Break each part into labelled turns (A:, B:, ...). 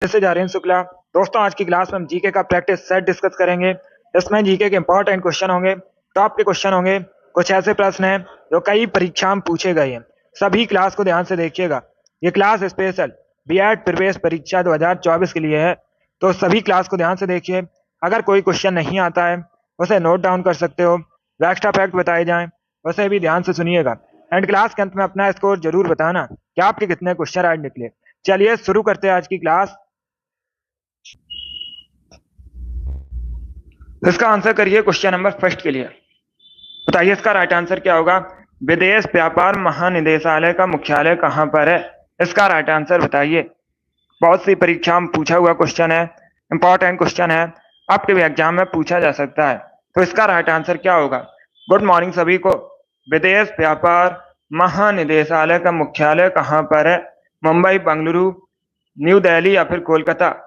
A: से जा रहे हैं शुक्ला। दोस्तों, आज की क्लास में हम जीके का प्रैक्टिस सेट डिस्कस करेंगे। इसमें जीके के इंपॉर्टेंट क्वेश्चन होंगे, टॉप के क्वेश्चन होंगे। कुछ ऐसे प्रश्न हैं जो कई परीक्षा में पूछे गए हैं। सभी क्लास को ध्यान से देखिएगा। ये क्लास स्पेशल बीएड प्रवेश परीक्षा 2024 के लिए है, तो सभी क्लास को ध्यान से देखिए। अगर कोई क्वेश्चन नहीं आता है उसे नोट डाउन कर सकते हो। एक्स्ट्रा फैक्ट बताए जाएं उसे भी ध्यान से सुनिएगा। एंड क्लास के अंत में अपना स्कोर जरूर बताना कि आपके कितने क्वेश्चन आज निकले। चलिए शुरू करते हैं आज की क्लास। इसका आंसर करिए क्वेश्चन नंबर फर्स्ट के लिए। बताइए इसका राइट आंसर क्या होगा। विदेश व्यापार महानिदेशालय का मुख्यालय कहां पर है? इसका राइट आंसर बताइए। बहुत सी परीक्षा में पूछा हुआ क्वेश्चन है, इंपॉर्टेंट क्वेश्चन है, आपके भी एग्जाम में पूछा जा सकता है। तो इसका राइट आंसर क्या होगा? गुड मॉर्निंग सभी को। विदेश व्यापार महानिदेशालय का मुख्यालय कहां पर है? मुंबई, बेंगलुरु, न्यू दिल्ली या फिर कोलकाता?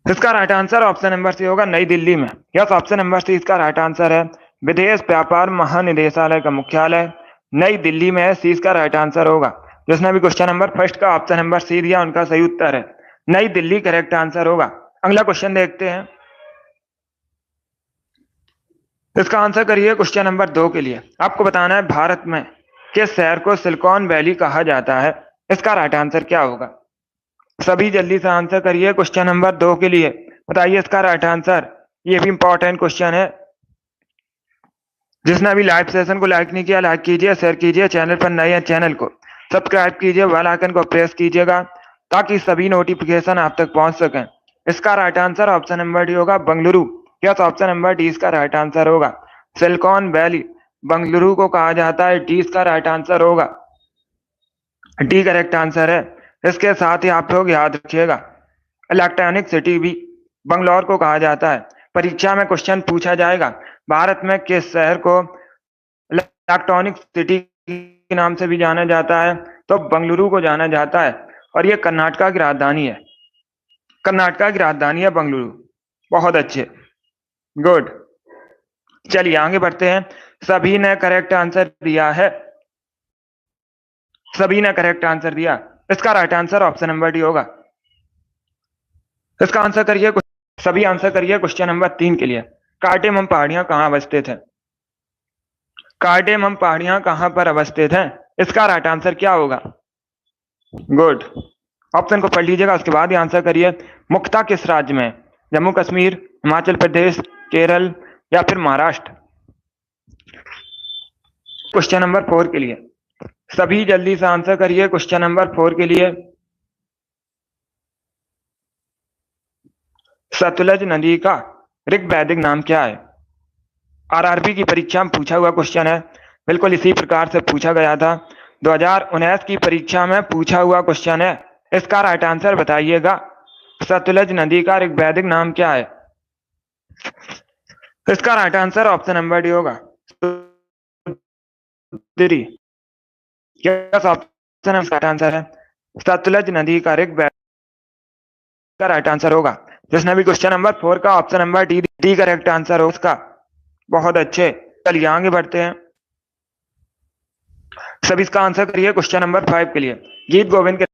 A: इसका right answer option number C होगा, नई दिल्ली में। यस, ऑप्शन नंबर सी इसका राइट आंसर है। विदेश व्यापार महानिदेशालय का मुख्यालय नई दिल्ली में है। सी इसका राइट आंसर होगा। जिसने भी क्वेश्चन नंबर फर्स्ट का ऑप्शन नंबर सी दिया उनका सही उत्तर है नई दिल्ली, करेक्ट आंसर होगा। अगला क्वेश्चन देखते हैं। इसका आंसर करिए क्वेश्चन नंबर 2 के लिए। आपको बताना है भारत में किस शहर को सिलिकॉन वैली कहा जाता है? इसका राइट आंसर क्या होगा? सभी जल्दी से आंसर करिए क्वेश्चन नंबर 2 के लिए। बताइए इसका राइट आंसर। ये भी इंपॉर्टेंट क्वेश्चन है। जिसने अभी लाइव सेशन को लाइक नहीं किया, लाइक कीजिए, शेयर कीजिए। चैनल पर नए हैं, चैनल को सब्सक्राइब कीजिए, बेल आइकन को प्रेस कीजिएगा ताकि सभी नोटिफिकेशन आप तक पहुंच सकें। इसका right answer option number D होगा, Bengaluru. Yes, option number D इसका राइट आंसर होगा। सिलिकॉन वैली बेंगलुरु को कहा जाता है। डी इसका राइट आंसर होगा। डी करेक्ट आंसर है। इसके साथ ही आप लोग याद रखिएगा, इलेक्ट्रॉनिक सिटी भी बंगलौर को कहा जाता है। परीक्षा में क्वेश्चन पूछा जाएगा, भारत में किस शहर को इलेक्ट्रॉनिक सिटी के नाम से भी जाना जाता है? तो बेंगलुरु को जाना जाता है। और ये कर्नाटका की राजधानी है। कर्नाटका की राजधानी है बेंगलुरु। बहुत अच्छे, गुड। चलिए आगे बढ़ते हैं। सभी ने करेक्ट आंसर दिया है। सभी ने करेक्ट आंसर दिया। इसका right answer option number D होगा। इसका आंसर करिए, सभी आंसर करिए क्वेश्चन नंबर 3 के लिए। कार्डेमम पहाड़ियां कहां अवस्थित है? कार्डेमम पहाड़ियां कहां पर अवस्थित हैं? इसका राइट आंसर क्या होगा? गुड। ऑप्शन को पढ़ लीजिएगा, उसके बाद ही आंसर करिए। मुख्यतः किस राज्य में? जम्मू कश्मीर, हिमाचल प्रदेश, केरल या फिर महाराष्ट्र? क्वेश्चन नंबर 4 के लिए सभी जल्दी से आंसर करिए क्वेश्चन नंबर 4 के लिए। सतलज नदी का ऋग्वैदिक नाम क्या है? आरआरबी की परीक्षा में पूछा हुआ क्वेश्चन है। बिल्कुल इसी प्रकार से पूछा गया था। 2019 की परीक्षा में पूछा हुआ क्वेश्चन है। इसका राइट आंसर बताइएगा। सतलज नदी का ऋग्वैदिक नाम क्या है? इसका right answer option number D होगा, ऑप्शन राइट आंसर है। सतलज नदी का ऋग्वैदिक का राइट आंसर होगा। जिसने भी क्वेश्चन नंबर 4 का option number D correct answer हो उसका। बहुत अच्छे, चलिए आगे बढ़ते हैं। सभी इसका आंसर करिए क्वेश्चन नंबर 5 के लिए। गीत गोविंद के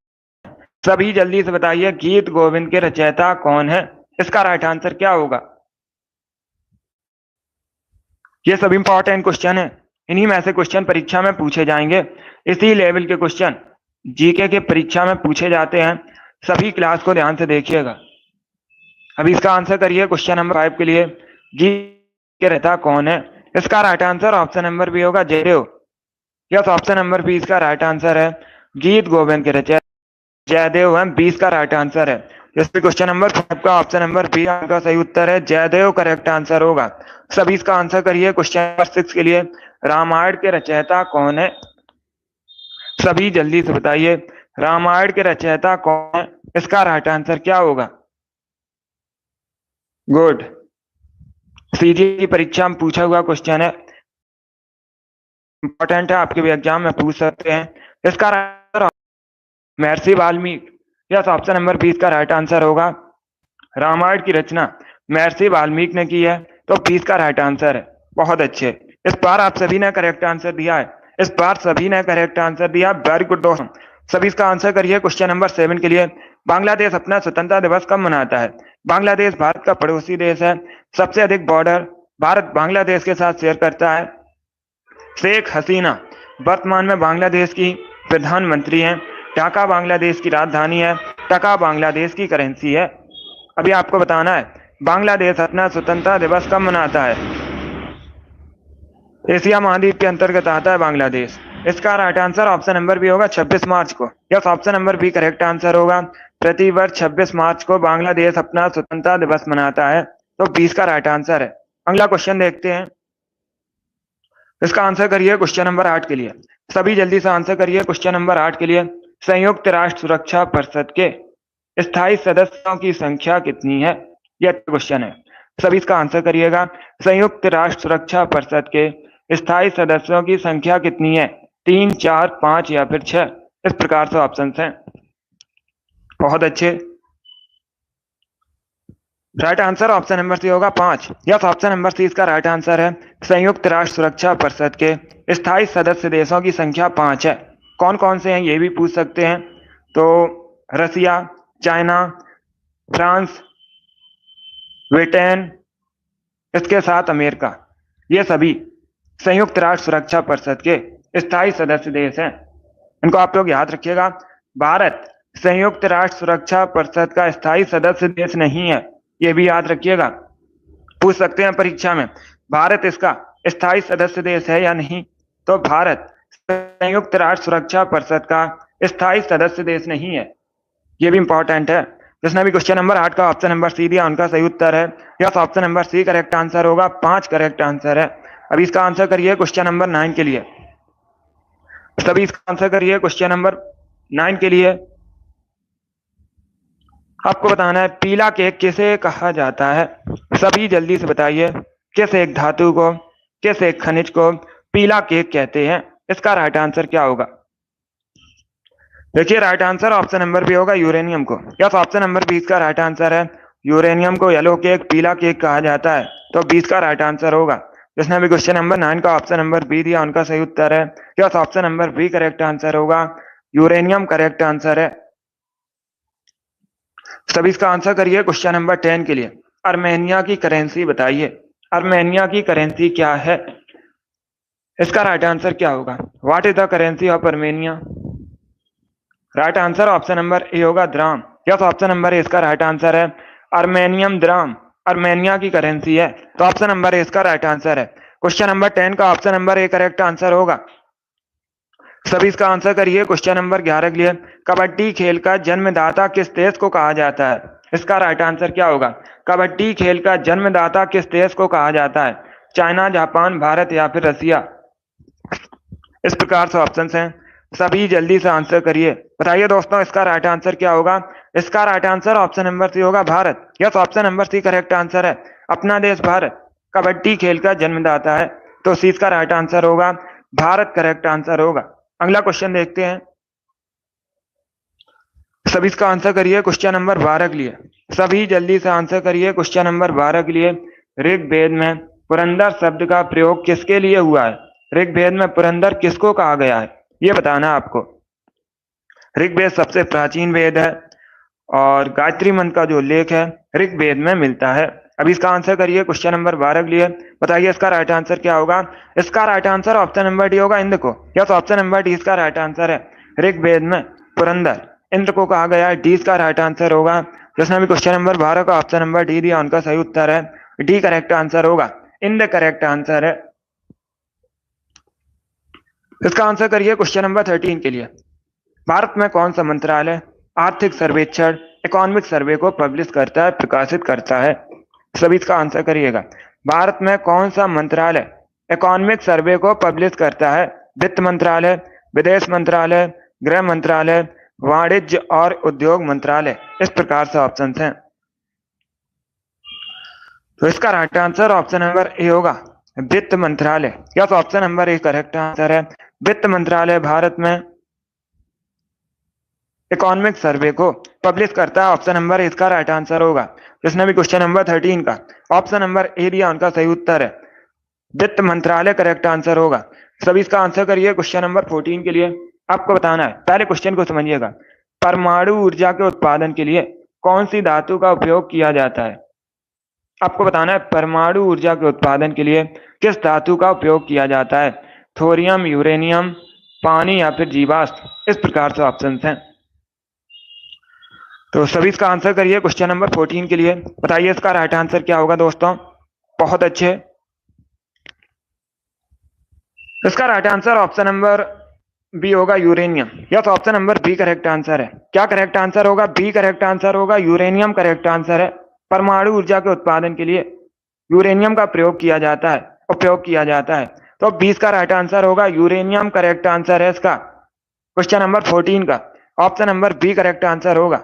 A: सभी जल्दी से बताइए, गीत गोविंद के रचयिता कौन है? इसका राइट आंसर क्या होगा? ये सब इंपॉर्टेंट क्वेश्चन है। इन्हीं में से क्वेश्चन परीक्षा में पूछे जाएंगे। इसी लेवल के क्वेश्चन जीके के परीक्षा में पूछे जाते हैं। सभी क्लास को ध्यान से देखिएगा। अभी इसका आंसर करिए क्वेश्चन नंबर 5 के लिए। गीत के रचयिता कौन है? इसका right answer option number B होगा, Jayadev. Yes, option number B इसका राइट आंसर है। गीत गोविंद के रचयिता जयदेव है। 20 का राइट आंसर है। जैसे क्वेश्चन नंबर 5 का ऑप्शन नंबर बी का सही उत्तर है, जयदेव करेक्ट आंसर होगा। सभी इसका आंसर करिए क्वेश्चन नंबर 6 के लिए। रामायण के रचयिता कौन है? सभी जल्दी से बताइए, रामायण के रचयिता कौन है? इसका राइट आंसर क्या होगा? गुड। सीजी की परीक्षा में पूछा हुआ क्वेश्चन है, इंपॉर्टेंट है, आपके भी एग्जाम में पूछ सकते हैं। इसका महर्षि वाल्मीकि। यस, ऑप्शन नंबर 20 का राइट आंसर होगा। रामायण की रचना महर्षि वाल्मीकि ने की है, तो 20 का राइट आंसर है। बहुत अच्छे, इस बार आप सभी ने करेक्ट आंसर दिया है। इस बार सभी ने करेक्ट आंसर दिया। वेरी गुड दोस्तों। सभी इसका आंसर करिए क्वेश्चन नंबर 7 के लिए। बांग्लादेश अपना स्वतंत्रता दिवस कब मनाता है? बांग्लादेश भारत का पड़ोसी देश है। सबसे अधिक बॉर्डर भारत बांग्लादेश के साथ शेयर करता है। शेख हसीना वर्तमान में बांग्लादेश की प्रधानमंत्री हैं। ढाका बांग्लादेश की राजधानी है। टका बांग्लादेश की करेंसी है। अभी आपको बताना है बांग्लादेश अपना स्वतंत्रता दिवस कब मनाता है? एशिया महाद्वीप के अंतर्गत आता है बांग्लादेश। इसका right answer option number B होगा 26 मार्च को। Yes, option number B correct answer होगा। प्रतिवर्ष 26 मार्च को बांग्लादेश अपना स्वतंत्रता दिवस मनाता है, तो 20 का राइट आंसर है। अगला क्वेश्चन देखते हैं। इसका आंसर करिए क्वेश्चन नंबर 8 के लिए। सभी जल्दी से आंसर करिए क्वेश्चन नंबर 8 के लिए। संयुक्त राष्ट्र सुरक्षा परिषद के स्थायी सदस्यों की संख्या कितनी है? यह क्वेश्चन है, सभी इसका आंसर करिएगा। संयुक्त राष्ट्र सुरक्षा परिषद के स्थायी सदस्यों की संख्या कितनी है? 3, 4, 5 या फिर 6? इस प्रकार से ऑप्शन हैं। बहुत अच्छे। Right answer option number C होगा 5। यस, ऑप्शन नंबर सी इसका राइट आंसर है। संयुक्त राष्ट्र सुरक्षा परिषद के स्थायी सदस्य देशों की संख्या 5 है। कौन कौन से हैं ये भी पूछ सकते हैं। तो रसिया, चाइना, फ्रांस, ब्रिटेन, इसके साथ अमेरिका, ये सभी संयुक्त राष्ट्र सुरक्षा परिषद के स्थायी सदस्य देश हैं। इनको आप लोग याद रखिएगा। भारत संयुक्त राष्ट्र सुरक्षा परिषद का स्थायी सदस्य देश नहीं है, ये भी याद रखिएगा। पूछ सकते हैं परीक्षा में, भारत इसका स्थायी सदस्य देश है या नहीं? तो भारत संयुक्त राष्ट्र सुरक्षा परिषद का स्थायी सदस्य देश नहीं है, ये भी इंपॉर्टेंट है। जिसने भी क्वेश्चन नंबर 8 का ऑप्शन नंबर सी दिया उनका सही उत्तर है। Yes, option number C correct answer होगा। 5 करेक्ट आंसर है। अभी इसका आंसर करिए क्वेश्चन नंबर 9 के लिए। सभी इसका आंसर करिए क्वेश्चन नंबर 9 के लिए। आपको बताना है पीला केक किसे कहा जाता है? सभी जल्दी से बताइए। किस एक धातु को, किस एक खनिज को पीला केक कहते हैं? इसका राइट आंसर क्या होगा? देखिए, right answer option number B होगा यूरेनियम को। यस, ऑप्शन नंबर 20 का राइट आंसर है। यूरेनियम को येलो केक, पीला केक कहा जाता है, तो 20 का राइट आंसर होगा। जिसने भी क्वेश्चन नंबर 9 का ऑप्शन नंबर बी दिया उनका सही उत्तर है। Yes, option number B correct answer होगा। यूरेनियम करेक्ट आंसर है। सभी इसका आंसर करिए क्वेश्चन नंबर 10 के लिए। अर्मेनिया की करेंसी बताइए। अर्मेनिया की करेंसी क्या है? इसका राइट आंसर क्या होगा? What is the currency of Armenia? Right answer option number A होगा dram. Yes, option number A इसका राइट आंसर है। अर्मेनियम द्राम अर्मेनिया की करेंसी है, तो ऑप्शन नंबर ए इसका राइट आंसर है। क्वेश्चन नंबर 10 का option number A correct answer होगा। सभी इसका आंसर करिए क्वेश्चन नंबर 11 के लिए। कबड्डी खेल का जन्मदाता किस देश को कहा जाता है? इसका राइट आंसर क्या होगा? कबड्डी खेल का जन्मदाता किस देश को कहा जाता है? चाइना, जापान, भारत या फिर रसिया? इस प्रकार से ऑप्शंस हैं, सभी जल्दी से आंसर करिए। बताइए दोस्तों, इसका राइट आंसर क्या होगा? इसका right answer option number C होगा Bharat. Yes, option number C correct answer है। अपना देश भारत कबड्डी खेल का जन्मदाता है, तो सी इसका राइट आंसर होगा। भारत करेक्ट आंसर होगा। अगला क्वेश्चन देखते हैं। सभी इसका आंसर करिए क्वेश्चन नंबर 12 के लिए। सभी जल्दी से आंसर करिए क्वेश्चन नंबर 12 के लिए। ऋग्वेद में पुरंदर शब्द का प्रयोग किसके लिए हुआ है? ऋग्वेद में पुरंदर किसको कहा गया है, ये बताना आपको। ऋग्वेद सबसे प्राचीन वेद है और गायत्री मंत्र का जो उल्लेख है ऋग्वेद में मिलता है। अभी इसका आंसर करिए क्वेश्चन नंबर 12 के लिए। बताइए इसका राइट आंसर क्या होगा? इसका right answer option number D होगा, इंद्र को। यस, ऑप्शन नंबर डी इसका राइट आंसर है। ऋग्वेद में पुरंदर इंद्र को कहा गया है, डी इसका राइट आंसर होगा। जिसने भी क्वेश्चन नंबर 12 का ऑप्शन नंबर डी दिया उनका सही उत्तर है। डी करेक्ट आंसर होगा। इंद्र करेक्ट आंसर है। इसका आंसर करिए क्वेश्चन नंबर 13 के लिए। भारत में कौन सा मंत्रालय आर्थिक सर्वेक्षण इकोनॉमिक सर्वे को पब्लिश करता है, प्रकाशित करता है? सभी इसका आंसर करिएगा। भारत में कौन सा मंत्रालय इकोनॉमिक सर्वे को पब्लिश करता है? वित्त मंत्रालय, विदेश मंत्रालय, गृह मंत्रालय, वाणिज्य और उद्योग मंत्रालय? इस प्रकार से ऑप्शन हैं। तो इसका right answer option number A होगा, वित्त मंत्रालय। Yes, option number A correct answer है। वित्त मंत्रालय भारत में इकोनॉमिक सर्वे को पब्लिश करता है। ऑप्शन नंबर इसका राइट आंसर होगा। जिसने भी क्वेश्चन नंबर 13 का ऑप्शन नंबर ए दिया उनका सही उत्तर है। वित्त मंत्रालय करेक्ट आंसर होगा। सभी इसका आंसर करिए क्वेश्चन नंबर 14 के लिए। आपको बताना है, पहले क्वेश्चन को समझिएगा। परमाणु ऊर्जा के उत्पादन के लिए कौन सी धातु का उपयोग किया जाता है? आपको बताना है परमाणु ऊर्जा के उत्पादन के लिए किस धातु का उपयोग किया जाता है? थोरियम, यूरेनियम, पानी या फिर जीवाश्म। इस प्रकार से ऑप्शन हैं। तो सभी इसका आंसर करिए क्वेश्चन नंबर 14 के लिए। बताइए इसका राइट आंसर क्या होगा दोस्तों। बहुत अच्छे। इसका right answer option number B होगा uranium. Yes, option number B correct answer है। क्या करेक्ट आंसर होगा? बी करेक्ट आंसर होगा, यूरेनियम करेक्ट आंसर है। परमाणु ऊर्जा के उत्पादन के लिए यूरेनियम का उपयोग किया जाता है। तो 20 का राइट आंसर होगा यूरेनियम करेक्ट आंसर है इसका। क्वेश्चन नंबर 14 का option number B correct answer होगा,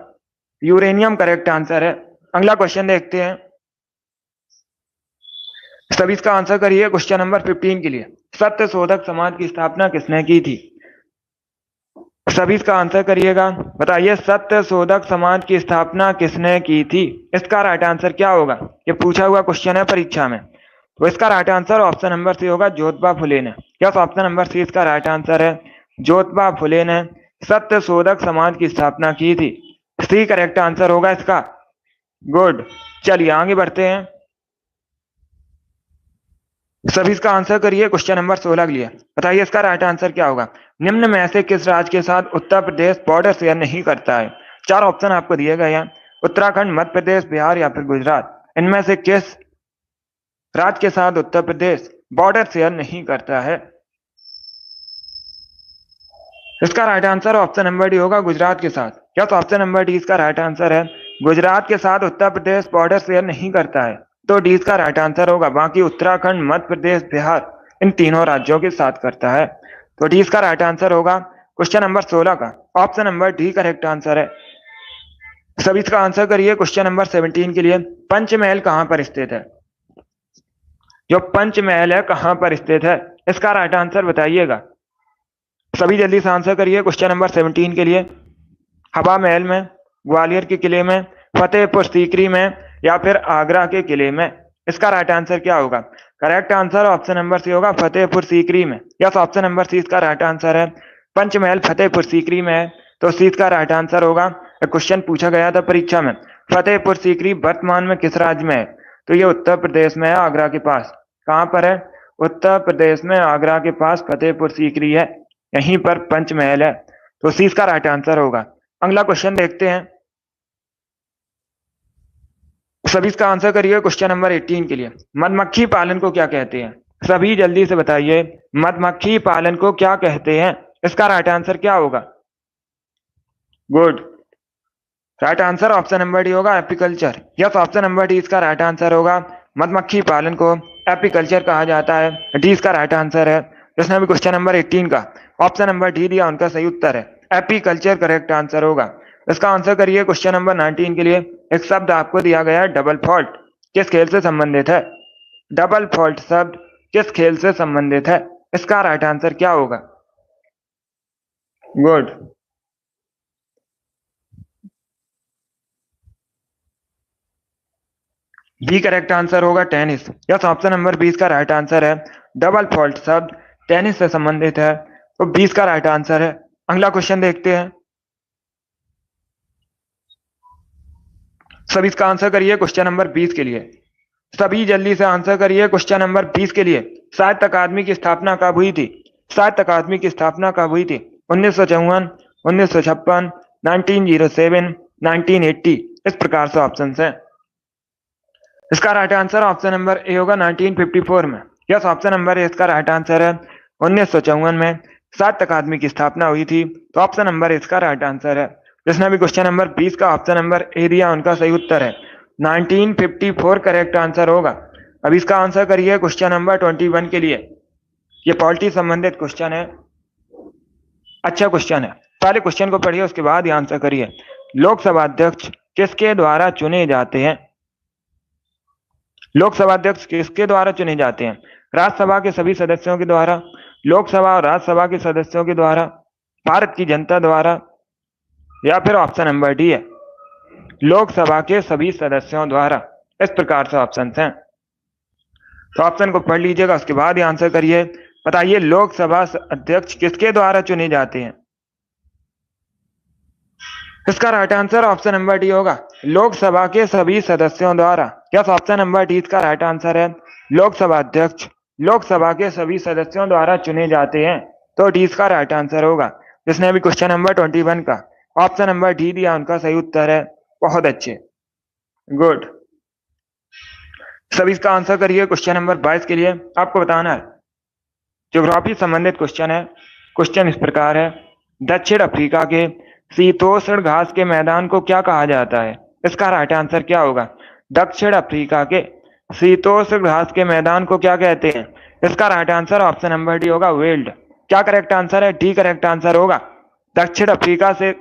A: यूरेनियम करेक्ट आंसर है। अगला क्वेश्चन देखते हैं। सभी इसका आंसर करिए क्वेश्चन नंबर 15 के लिए। सत्य शोधक समाज की स्थापना किसने की थी? सभी इसका आंसर करिएगा। बताइए सत्य शोधक समाज की स्थापना किसने की थी? इसका राइट आंसर क्या होगा? ये पूछा हुआ क्वेश्चन है परीक्षा में। तो इसका right answer option number C होगा, ज्योतिबा फुले ने। यस, ऑप्शन नंबर सी इसका राइट आंसर है। ज्योतिबा फुले ने सत्य शोधक समाज की स्थापना की थी। सी करेक्ट आंसर होगा इसका। गुड। चलिए आगे बढ़ते हैं। सभी इसका आंसर करिए क्वेश्चन नंबर 16 के लिए। बताइए इसका राइट आंसर क्या होगा? निम्न में से किस राज्य के साथ उत्तर प्रदेश बॉर्डर शेयर नहीं करता है? चार ऑप्शन आपको दिए गए हैं, उत्तराखंड, मध्य प्रदेश, बिहार या फिर गुजरात। इनमें से किस राज्य के साथ उत्तर प्रदेश बॉर्डर शेयर नहीं करता है? इसका right answer option number D होगा, गुजरात के साथ। यस, ऑप्शन नंबर डी इसका राइट आंसर है। गुजरात के साथ उत्तर प्रदेश बॉर्डर शेयर नहीं करता है, तो डी इसका राइट आंसर होगा। बाकी उत्तराखंड, मध्य प्रदेश, बिहार इन तीनों राज्यों के साथ करता है, तो डी इसका राइट आंसर होगा। क्वेश्चन नंबर 16 का option number D correct answer है। सभी इसका आंसर करिए क्वेश्चन नंबर 17 के लिए। पंचमहल कहां पर स्थित है? जो पंचमहल है कहां पर स्थित है? इसका राइट आंसर बताइएगा। सभी जल्दी से आंसर करिए क्वेश्चन नंबर 17 के लिए। हवा महल में, ग्वालियर के किले में, फतेहपुर सीकरी में या फिर आगरा के किले में। इसका राइट आंसर क्या होगा? Correct answer option number C होगा, फतेहपुर सीकरी में। यस, ऑप्शन नंबर सी इसका राइट आंसर है। पंचमहल फतेहपुर सीकरी में है, तो सी इसका राइट आंसर होगा। क्वेश्चन पूछा गया था परीक्षा में, फतेहपुर सीकरी वर्तमान में किस राज्य में है? तो ये उत्तर प्रदेश में है, आगरा के पास। कहां पर है? उत्तर प्रदेश में आगरा के पास फतेहपुर सीकरी है, यहीं पर पंचमहल है, तो सी इसका राइट आंसर होगा। अगला क्वेश्चन देखते हैं। सभी इसका आंसर करिए क्वेश्चन नंबर 18 के लिए। मधुमक्खी पालन को क्या कहते हैं? सभी जल्दी से बताइए, मधुमक्खी पालन को क्या कहते हैं? इसका राइट आंसर क्या होगा? Good. Right answer option number D होगा, apiculture. Yes, option number D इसका राइट आंसर होगा। मधुमक्खी पालन को एपीकल्चर कहा जाता है, डी इसका राइट आंसर है। जिसने भी क्वेश्चन नंबर 18 का ऑप्शन नंबर डी दिया उनका सही उत्तर है, एपीकल्चर करेक्ट आंसर होगा। इसका आंसर करिए क्वेश्चन नंबर 19 के लिए। एक शब्द आपको दिया गया है, डबल फॉल्ट, किस खेल से संबंधित है? डबल फॉल्ट शब्द किस खेल से संबंधित है? इसका राइट आंसर क्या होगा? गुड। बी करेक्ट आंसर होगा, टेनिस। यस, ऑप्शन नंबर 20 का राइट आंसर है। डबल फॉल्ट शब्द टेनिस से संबंधित है, तो 20 का राइट आंसर है। अगला क्वेश्चन देखते हैं। सभी इसका आंसर करिए क्वेश्चन नंबर 20 के लिए। सभी जल्दी से आंसर करिए क्वेश्चन नंबर 20 के लिए। साहित्य अकादमी की स्थापना कब हुई थी? साहित्य अकादमी की स्थापना कब हुई थी? 1954, 1956, 1907, 1980। इस प्रकार से ऑप्शन है। इसका right answer option number A होगा, 1954 में। यस, ऑप्शन नंबर ए इसका राइट आंसर है। 1954 में साहित्य अकादमी की स्थापना हुई थी, तो ऑप्शन नंबर ए इसका राइट आंसर है। जिसने भी क्वेश्चन नंबर 20 का ऑप्शन नंबर ए दिया उनका सही उत्तर है, 1954 करेक्ट आंसर होगा। अब इसका आंसर करिए क्वेश्चन नंबर 21 के लिए। ये पॉलिटी संबंधित क्वेश्चन है, अच्छा क्वेश्चन है। पहले क्वेश्चन को पढ़िए, उसके बाद ही आंसर करिए। लोकसभा अध्यक्ष किसके द्वारा चुने जाते हैं? लोकसभा अध्यक्ष किसके द्वारा चुने जाते हैं? राज्यसभा के सभी सदस्यों के द्वारा, लोकसभा और राज्यसभा के सदस्यों के द्वारा, भारत की जनता द्वारा, या फिर ऑप्शन नंबर डी है, लोकसभा के सभी सदस्यों द्वारा। इस प्रकार से ऑप्शन हैं, तो ऑप्शन को पढ़ लीजिएगा, उसके बाद ही आंसर करिए। बताइए लोकसभा अध्यक्ष किसके द्वारा चुने जाते हैं? इसका right answer option number D होगा, लोकसभा के सभी सदस्यों द्वारा। यस, ऑप्शन नंबर डी इसका राइट आंसर है। लोकसभा अध्यक्ष लोकसभा के सभी सदस्यों द्वारा चुने जाते हैं, तो डी इसका राइट आंसर होगा। जिसने अभी क्वेश्चन नंबर 21 का ऑप्शन नंबर डी दिया, उनका सही उत्तर है। बहुत अच्छे, गुड। सभी इसका आंसर करिए। क्वेश्चन नंबर 22 के लिए आपको बताना है, ज्योग्राफी संबंधित क्वेश्चन है। क्वेश्चन इस प्रकार है, दक्षिण अफ्रीका के शीतोष्ण घास के मैदान को क्या कहा जाता है? इसका राइट आंसर क्या होगा? दक्षिण अफ्रीका के शीतोष्ण घास के मैदान को क्या कहते हैं? इसका right answer option number D होगा, वेल्ड। क्या करेक्ट आंसर है? डी करेक्ट आंसर होगा। दक्षिण अफ्रीका से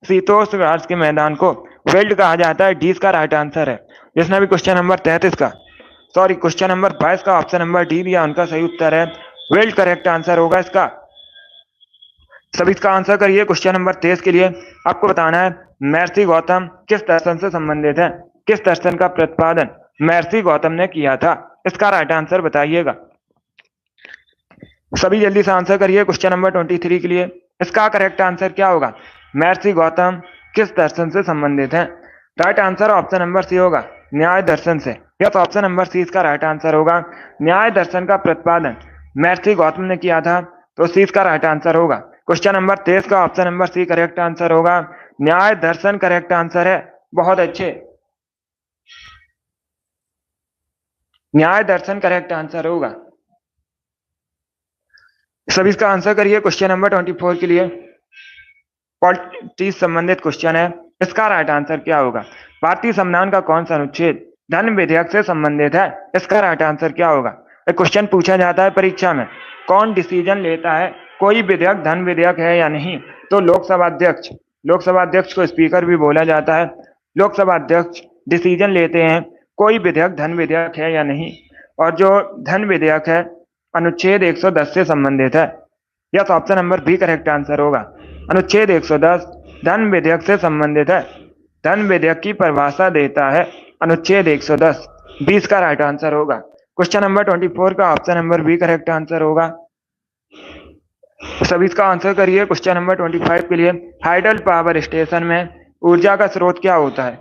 A: शीतोष्ण घास के मैदान को वेल्ड कहा जाता है, डी इसका राइट आंसर है। जिसने भी क्वेश्चन नंबर 33 का क्वेश्चन नंबर 22 का ऑप्शन नंबर डी दिया, उनका सही उत्तर है वेल्ड, करेक्ट आंसर होगा इसका। सभी इसका आंसर करिए। क्वेश्चन नंबर 23 के लिए आपको बताना है, महर्षि गौतम किस दर्शन से संबंधित है? किस दर्शन का प्रतिपादन महर्षि गौतम ने किया था? इसका राइट आंसर बताइएगा। सभी जल्दी से आंसर करिए। क्वेश्चन नंबर 23 के लिए इसका करेक्ट आंसर क्या होगा? महर्षि गौतम किस दर्शन से संबंधित है? Right answer option number C होगा, न्याय दर्शन से। यस, ऑप्शन नंबर सी इसका राइट आंसर होगा। न्याय दर्शन का प्रतिपादन महर्षि गौतम ने किया था, तो सी इसका राइट आंसर होगा। क्वेश्चन नंबर 23 का option number C correct answer होगा, न्याय दर्शन करेक्ट आंसर है। बहुत अच्छे, न्याय दर्शन करेक्ट आंसर होगा। सभी इसका आंसर करिए। क्वेश्चन नंबर 24 के लिए पॉलिटिक्स संबंधित क्वेश्चन है। इसका राइट आंसर क्या होगा? भारतीय संविधान का कौन सा अनुच्छेद धन विधेयक से संबंधित है? इसका राइट आंसर क्या होगा? एक क्वेश्चन पूछा जाता है परीक्षा में, कौन डिसीजन लेता है कोई विधेयक धन विधेयक है या नहीं? तो लोकसभा अध्यक्ष को स्पीकर भी बोला जाता है। लोकसभा अध्यक्ष डिसीजन लेते हैं कोई विधेयक धन विधेयक है या नहीं, और जो धन विधेयक है अनुच्छेद 110 से संबंधित है। Yes, option number B correct answer होगा। अनुच्छेद 110 धन विधेयक से संबंधित है। धन विधेयक की परिभाषा देता है अनुच्छेद 110, 20 का राइट आंसर होगा। क्वेश्चन नंबर 24 का option number B correct answer होगा। सभी इसका आंसर करिए। क्वेश्चन नंबर 25 के लिए, हाइडल पावर स्टेशन में ऊर्जा का स्रोत क्या होता है?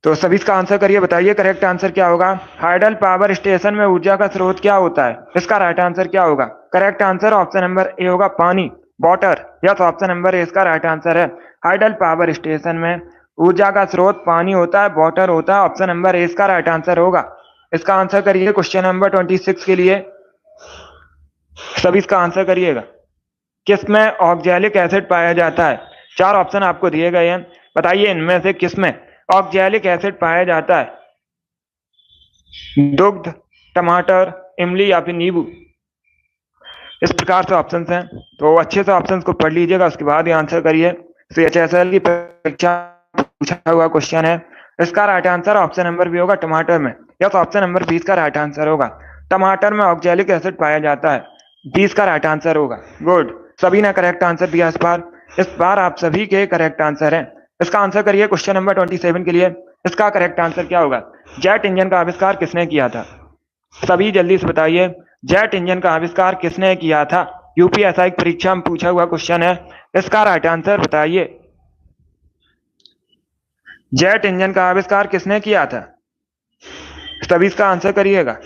A: तो सभी इसका आंसर करिए, बताइए करेक्ट आंसर क्या होगा। हाइडल पावर स्टेशन में ऊर्जा का स्रोत क्या होता है? इसका राइट आंसर क्या होगा? Correct answer option number A होगा, पानी, water. Yes, option number A इसका राइट आंसर है। हाइडल पावर स्टेशन में ऊर्जा का स्रोत पानी होता है, वाटर होता है। ऑप्शन नंबर ए इसका राइट आंसर होगा। इसका आंसर करिए। क्वेश्चन नंबर 26 के लिए सभी इसका आंसर करिएगा। किसमें ऑक्जेलिक एसिड पाया जाता है? 4 ऑप्शन आपको दिए गए हैं, बताइए इनमें से किसमें ऑक्जेलिक एसिड पाया जाता है? दुग्ध, टमाटर, इमली या फिर नींबू। इस प्रकार से ऑप्शंस हैं, तो अच्छे से ऑप्शंस को पढ़ लीजिएगा, उसके बाद ही आंसर करिए। CHSL की परीक्षा पूछा हुआ क्वेश्चन है। इसका right answer option number B होगा, टमाटर में। यस, ऑप्शन नंबर 20 का राइट आंसर होगा। टमाटर में ऑक्जेलिक एसिड पाया जाता है, 20 का राइट आंसर होगा। गुड, सभी ने करेक्ट आंसर दिया इस बार आप सभी के करेक्ट आंसर हैं। इसका आंसर करिए। क्वेश्चन नंबर 27 के लिए इसका करेक्ट आंसर क्या होगा? जेट इंजन का आविष्कार किसने किया था? सभी जल्दी से बताइए, जेट इंजन का आविष्कार किसने किया था? UPSI की परीक्षा में पूछा हुआ क्वेश्चन है, इसका राइट आंसर बताइए। जेट इंजन का आविष्कार किसने किया था? सभी इसका आंसर करिएगा।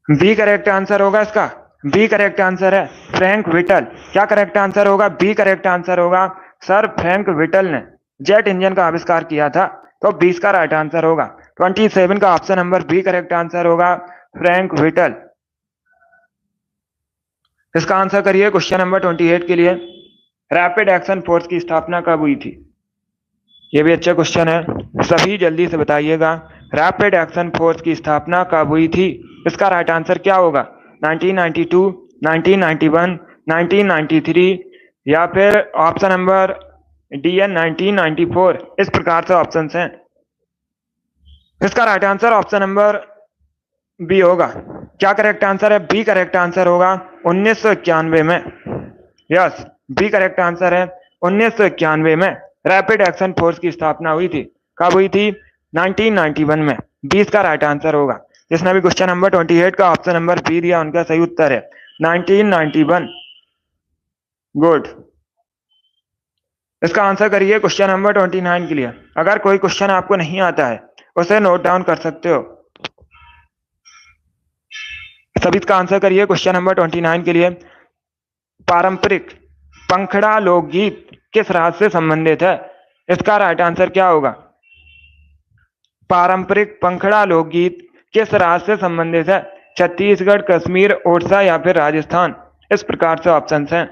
A: बी करेक्ट आंसर होगा इसका, बी करेक्ट आंसर है, फ्रैंक विटल। क्या करेक्ट आंसर होगा? बी करेक्ट आंसर होगा, सर फ्रैंक विटल ने जेट इंजन का आविष्कार किया था, तो 20 का राइट आंसर होगा। 27 का option number B correct answer होगा, फ्रैंक विटल। इसका आंसर करिए। क्वेश्चन नंबर 28 के लिए, रैपिड एक्शन फोर्स की स्थापना कब हुई थी? ये भी अच्छा क्वेश्चन है, सभी जल्दी से बताइएगा, रैपिड एक्शन फोर्स की स्थापना कब हुई थी? इसका राइट आंसर क्या होगा? 1992, 1991, 1993 या फिर ऑप्शन नंबर डी है 1994। इस प्रकार से ऑप्शंस हैं। इसका right answer option number B होगा। क्या करेक्ट आंसर है? बी करेक्ट आंसर होगा, 1991 में। यस, बी करेक्ट आंसर है, 1991 में रैपिड एक्शन फोर्स की स्थापना हुई थी। कब हुई थी? 1991 में। 20 का राइट आंसर होगा। जिसने भी क्वेश्चन नंबर 28 का ऑप्शन नंबर बी दिया, उनका सही उत्तर है 1991। गुड, इसका आंसर करिए क्वेश्चन नंबर 29 के लिए। अगर कोई क्वेश्चन आपको नहीं आता है उसे नोट डाउन कर सकते हो। सभी इसका आंसर करिए क्वेश्चन नंबर 29 के लिए। पारंपरिक पंखड़ा लोकगीत किस राज्य से संबंधित है? इसका राइट आंसर क्या होगा? पारंपरिक पंखड़ा लोकगीत किस राज्य से संबंधित है? छत्तीसगढ़, कश्मीर, ओडिशा या फिर राजस्थान। इस प्रकार से ऑप्शन हैं।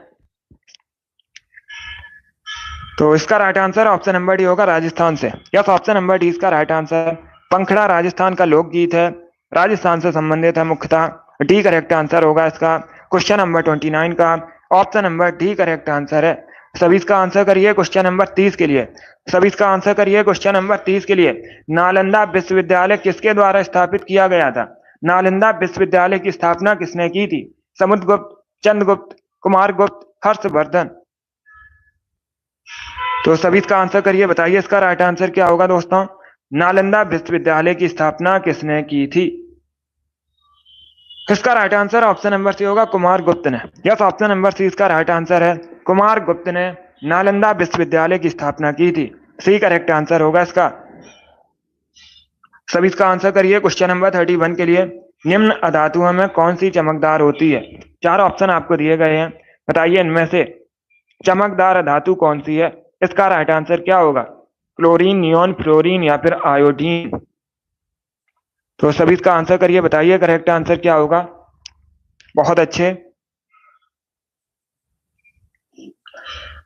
A: तो इसका right answer option number D होगा, राजस्थान से। यस, ऑप्शन नंबर डी इसका राइट आंसर। पंखड़ा राजस्थान का लोकगीत है, राजस्थान से संबंधित है मुख्यतः। डी करेक्ट आंसर होगा इसका क्वेश्चन नंबर 29 का। Option number D correct answer है। सभी इसका आंसर करिए क्वेश्चन नंबर 30 के लिए। सभी इसका आंसर करिए क्वेश्चन नंबर 30 के लिए। नालंदा विश्वविद्यालय किसके द्वारा स्थापित किया गया था? नालंदा विश्वविद्यालय की स्थापना किसने की थी? समुद्रगुप्त, चंद्रगुप्त, कुमारगुप्त, हर्षवर्धन। तो सभी इसका आंसर करिए, बताइए इसका राइट आंसर क्या होगा दोस्तों। नालंदा विश्वविद्यालय की स्थापना किसने की थी? इसका right answer option number C होगा, कुमारगुप्त ने। यस, ऑप्शन नंबर सी इसका राइट आंसर है। कुमारगुप्त ने नालंदा विश्वविद्यालय की स्थापना की थी। सी करेक्ट आंसर होगा इसका। सभी इसका आंसर करिए क्वेश्चन नंबर 31 के लिए। निम्न अधातुओं में कौन सी चमकदार होती है? चार ऑप्शन आपको दिए गए हैं, बताइए इनमें से चमकदार धातु कौन सी है? इसका राइट आंसर क्या होगा? क्लोरीन, नियोन, फ्लोरीन या फिर आयोडीन। तो सभी इसका आंसर करिए, बताइए करेक्ट आंसर क्या होगा। बहुत अच्छे।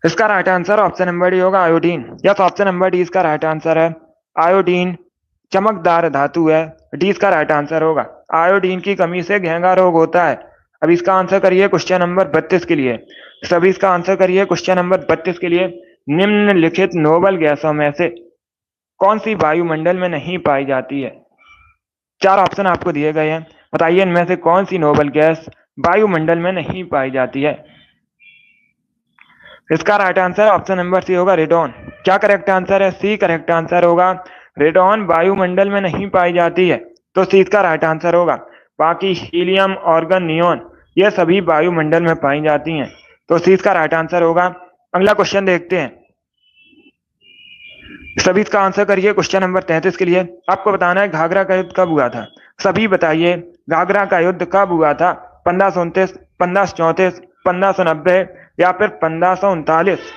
A: इसका right answer option number D होगा, iodine. Yes, option number D इसका राइट आंसर है। आयोडीन चमकदार धातु है। डी इसका राइट आंसर होगा। आयोडीन की कमी से घेंगा रोग होता है। अब इसका आंसर करिए क्वेश्चन नंबर 32 के लिए। सभी इसका आंसर करिए क्वेश्चन नंबर 32 के लिए। निम्नलिखित नोबल गैसों में से कौन सी वायुमंडल में नहीं पाई जाती है? चार ऑप्शन आपको दिए गए हैं, बताइए इनमें से कौन सी नोबल गैस वायुमंडल में नहीं पाई जाती है? इसका right answer option number C होगा, रेडॉन। क्या करेक्ट आंसर है? सी करेक्ट आंसर होगा। रेडॉन वायुमंडल में नहीं पाई जाती है, तो सी इसका राइट आंसर होगा। बाकी हीलियम, ऑर्गन, नियोन ये सभी वायुमंडल में पाई जाती हैं, तो सी इसका राइट आंसर होगा। अगला क्वेश्चन देखते हैं। सभी इसका आंसर करिए क्वेश्चन नंबर 33 के लिए। आपको बताना है घाघरा का युद्ध कब हुआ था। सभी बताइए घाघरा का युद्ध कब हुआ था? 1529, 1534, 1590 या फिर 1539।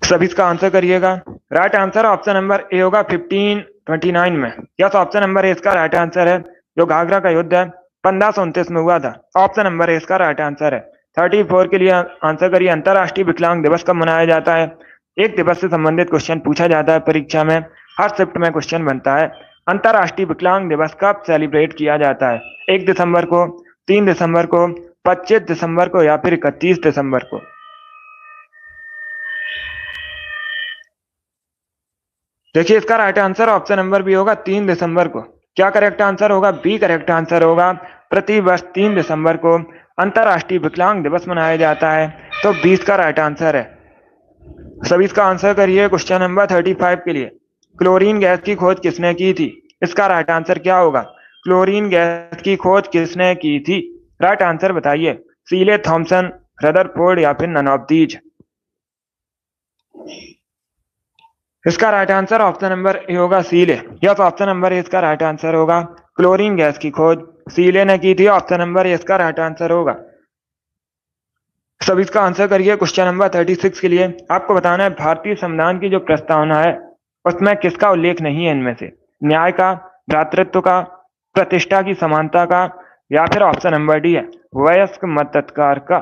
A: सभी इसका आंसर करिएगा। Right answer option number A होगा, 1529 में। यस, ऑप्शन नंबर ए इसका राइट आंसर है। जो घाघरा का युद्ध है 1529 में हुआ था। ऑप्शन नंबर ए इसका राइट आंसर है। 34 के लिए आंसर करिए। अंतरराष्ट्रीय विकलांग दिवस कब मनाया जाता है? एक दिवस से संबंधित क्वेश्चन पूछा जाता है परीक्षा में, हर शिफ्ट में क्वेश्चन बनता है। अंतरराष्ट्रीय विकलांग दिवस कब सेलिब्रेट किया जाता है? 1 दिसंबर को, 3 दिसंबर को, 25 दिसंबर को या फिर 31 दिसंबर को? देखिए इसका right answer option number B होगा, 3 दिसंबर को। क्या करेक्ट आंसर होगा? बी करेक्ट आंसर होगा। प्रतिवर्ष 3 दिसंबर को अंतरराष्ट्रीय विकलांग दिवस मनाया जाता है, तो 20 का राइट आंसर है। सभी इसका आंसर करिए क्वेश्चन नंबर 35 के लिए। क्लोरीन गैस की खोज किसने की थी? इसका राइट आंसर क्या होगा? क्लोरीन गैस की खोज किसने की थी? राइट आंसर बताइए। सीले, थॉमसन, रदरफोर्ड या फिर नन ऑफ दीज। इसका right answer option number A होगा, सीले। यस, ऑप्शन नंबर ए इसका राइट आंसर होगा। क्लोरीन गैस की खोज सीले ने की थी। ऑप्शन नंबर ए इसका राइट आंसर होगा। सब इसका आंसर करिए क्वेश्चन नंबर 36 के लिए। आपको बताना है भारतीय संविधान की जो प्रस्तावना है उसमें किसका उल्लेख नहीं है इनमें से? न्याय का, भ्रातृत्व का, प्रतिष्ठा की समानता का या फिर ऑप्शन नंबर डी है वयस्क मताधिकार का।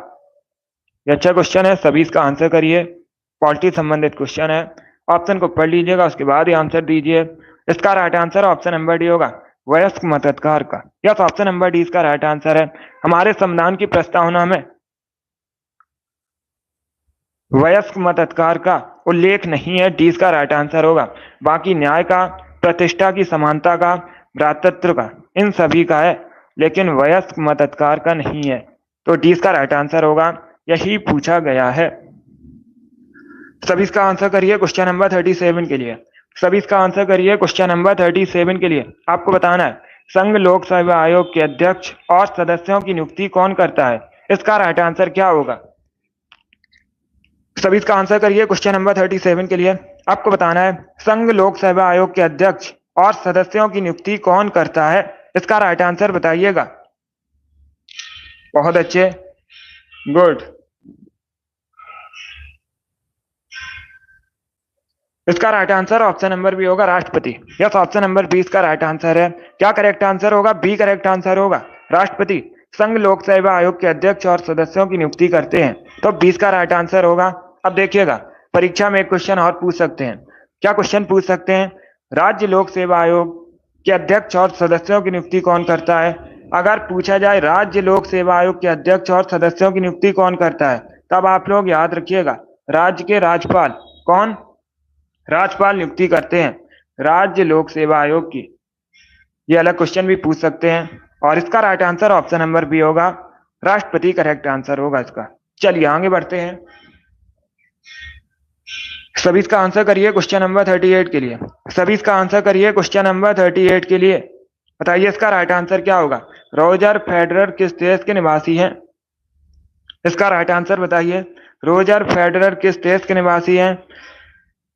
A: ये अच्छा क्वेश्चन है, सभी इसका आंसर करिए। पॉलिटी संबंधित क्वेश्चन है, ऑप्शन को पढ़ लीजिएगा उसके बाद ही आंसर दीजिए। इसका right answer option number D होगा, वयस्क मताधिकार का। यस, ऑप्शन नंबर डी इसका राइट आंसर है। हमारे संविधान की प्रस्तावना में वयस्क मताधिकार का उल्लेख नहीं है, डी इसका राइट आंसर होगा। बाकी न्याय का, प्रतिष्ठा की समानता का, भ्रातृत्व का, इन सभी का है, लेकिन वयस्क मताधिकार का नहीं है, तो डी इसका राइट आंसर होगा। यही पूछा गया है। सभी इसका आंसर करिए क्वेश्चन नंबर 37 के लिए। सभी इसका आंसर करिए क्वेश्चन नंबर 37 के लिए। आपको बताना है संघ लोक सेवा आयोग के अध्यक्ष और सदस्यों की नियुक्ति कौन करता है? इसका राइट आंसर क्या होगा? सभी इसका आंसर करिए। क्वेश्चन नंबर 37 के लिए आपको बताना है संघ लोक सेवा आयोग के अध्यक्ष और सदस्यों की नियुक्ति कौन करता है। इसका राइट आंसर बताइएगा। बहुत अच्छे, गुड। इसका right answer option number B होगा, राष्ट्रपति। यस, ऑप्शन नंबर बी इसका राइट आंसर है। क्या करेक्ट आंसर होगा? बी करेक्ट आंसर होगा, राष्ट्रपति संघ लोक सेवा आयोग के अध्यक्ष और सदस्यों की नियुक्ति करते हैं, तो 20 का राइट आंसर होगा। अब देखिएगा, परीक्षा में एक क्वेश्चन और पूछ सकते हैं। क्या क्वेश्चन पूछ सकते हैं? राज्य लोक सेवा आयोग के अध्यक्ष और सदस्यों की नियुक्ति कौन करता है? अगर पूछा जाए राज्य लोक सेवा आयोग के अध्यक्ष और सदस्यों की नियुक्ति कौन करता है, तब आप लोग याद रखिएगा राज्य के राज्यपाल। कौन? राज्यपाल नियुक्ति करते हैं राज्य लोक सेवा आयोग की। ये अलग क्वेश्चन भी पूछ सकते हैं, और इसका right answer option number B होगा, राष्ट्रपति करेक्ट आंसर होगा इसका। चलिए आगे बढ़ते हैं। सभी इसका आंसर करिए क्वेश्चन नंबर 38 के लिए। सभी इसका आंसर करिए क्वेश्चन नंबर 38 के लिए। बताइए इसका राइट आंसर क्या होगा। रोजर फेडरर किस देश के निवासी हैं? इसका राइट आंसर बताइए। रोजर फेडरर किस देश के निवासी हैं?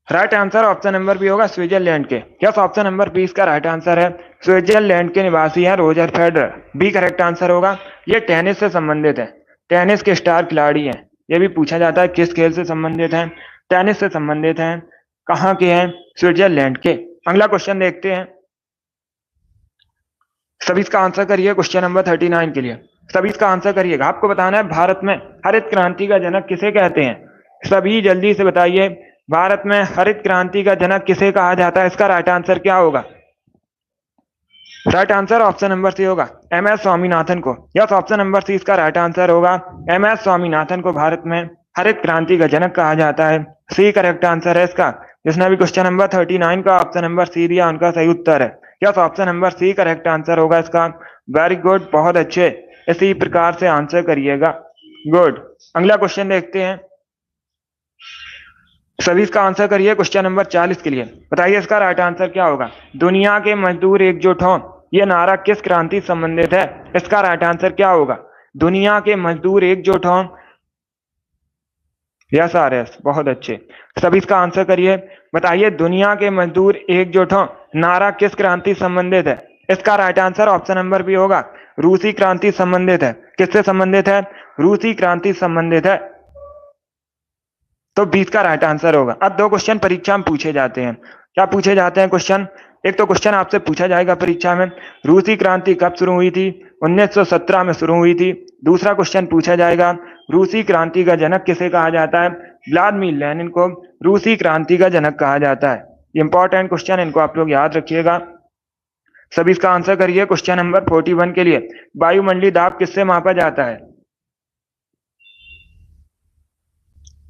A: Right answer option number B होगा, स्विट्जरलैंड के। यस, ऑप्शन नंबर बी इसका राइट आंसर है। स्विट्जरलैंड के निवासी हैं Roger Federer, B correct answer होगा। ये टेनिस से संबंधित है, टेनिस के स्टार खिलाड़ी हैं। ये भी पूछा जाता है किस खेल से संबंधित हैं, टेनिस से संबंधित हैं। कहाँ के हैं? स्विट्जरलैंड के। अगला क्वेश्चन देखते हैं। सभी इसका आंसर करिए क्वेश्चन नंबर 39 के लिए। सभी इसका आंसर करिएगा। आपको बताना है भारत में हरित क्रांति का जनक किसे कहते हैं। सभी जल्दी से बताइए, भारत में हरित क्रांति का जनक किसे कहा जाता है? इसका राइट आंसर क्या होगा? Right answer option number C होगा, एम.एस. स्वामीनाथन को। यस, ऑप्शन नंबर सी इसका राइट आंसर होगा। एम.एस. स्वामीनाथन को भारत में हरित क्रांति का जनक कहा जाता है। सी करेक्ट आंसर है इसका। जिसने भी क्वेश्चन नंबर 39 का ऑप्शन नंबर सी दिया, उनका सही उत्तर है। Yes, option number C correct answer होगा इसका। वेरी गुड, बहुत अच्छे। इसी प्रकार से आंसर करिएगा। गुड। अगला क्वेश्चन देखते हैं। सभी इसका आंसर करिए क्वेश्चन नंबर 40 के लिए। बताइए इसका राइट आंसर क्या होगा। दुनिया के मजदूर एकजुट हों, यह नारा किस क्रांति से संबंधित है? इसका राइट आंसर क्या होगा। दुनिया के मजदूर एकजुट हों। यस आर एस, बहुत अच्छे। सभी इसका आंसर करिए। बताइए दुनिया के मजदूर एकजुट हों नारा किस क्रांति से संबंधित है? इसका right answer option number B होगा, रूसी क्रांति संबंधित है। किससे संबंधित है? रूसी क्रांति संबंधित है, तो 20 का राइट आंसर होगा। अब दो क्वेश्चन परीक्षा में पूछे जाते हैं। क्या पूछे जाते हैं क्वेश्चन? एक तो क्वेश्चन आपसे पूछा जाएगा परीक्षा में, रूसी क्रांति कब शुरू हुई थी? 1917 में शुरू हुई थी। दूसरा क्वेश्चन पूछा जाएगा, रूसी क्रांति का जनक किसे कहा जाता है? व्लादिमीर लेनिन को रूसी क्रांति का जनक कहा जाता है। इंपॉर्टेंट क्वेश्चन, इनको आप लोग याद रखिएगा। सभी इसका आंसर करिए क्वेश्चन नंबर 41 के लिए। वायुमंडलीय दाब किससे मापा जाता है?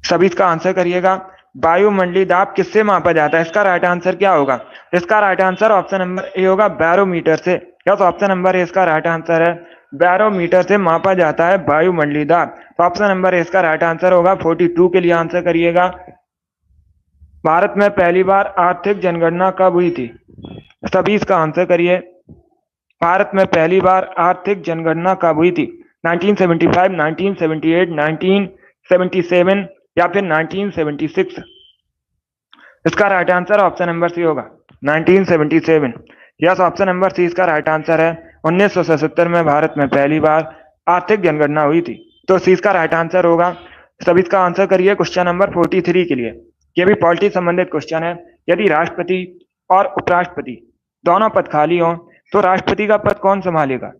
A: सभी इसका आंसर करिएगा। वायुमंडलीय दाब किससे मापा जाता है? इसका राइट आंसर क्या होगा? इसका right answer option number A होगा, बैरोमीटर से। यस, ऑप्शन नंबर ए इसका राइट आंसर है। बैरोमीटर से मापा जाता है वायुमंडलीय दाब, तो ऑप्शन नंबर ए इसका राइट आंसर होगा। 42 के लिए आंसर करिएगा। भारत में पहली बार आर्थिक जनगणना कब हुई थी? सभी इसका आंसर करिए। भारत में पहली बार आर्थिक जनगणना कब हुई थी? 1975, 1978, 1977 या फिर 1976? इसका right answer option number C होगा, 1977। यस, ऑप्शन नंबर सी इसका राइट आंसर है। 1977 में भारत में पहली बार आर्थिक जनगणना हुई थी, तो सी इसका राइट आंसर होगा। सभी इसका आंसर करिए क्वेश्चन नंबर 43 के लिए। ये भी पॉलिटी संबंधित क्वेश्चन है। यदि राष्ट्रपति और उपराष्ट्रपति दोनों पद खाली हों तो राष्ट्रपति का पद कौन संभालेगा?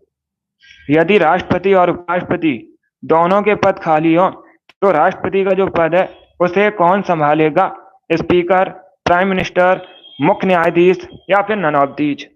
A: यदि राष्ट्रपति और उपराष्ट्रपति दोनों के पद खाली हों तो राष्ट्रपति का जो पद है उसे कौन संभालेगा? स्पीकर, प्राइम मिनिस्टर, मुख्य न्यायाधीश या फिर नन ऑफ दीज?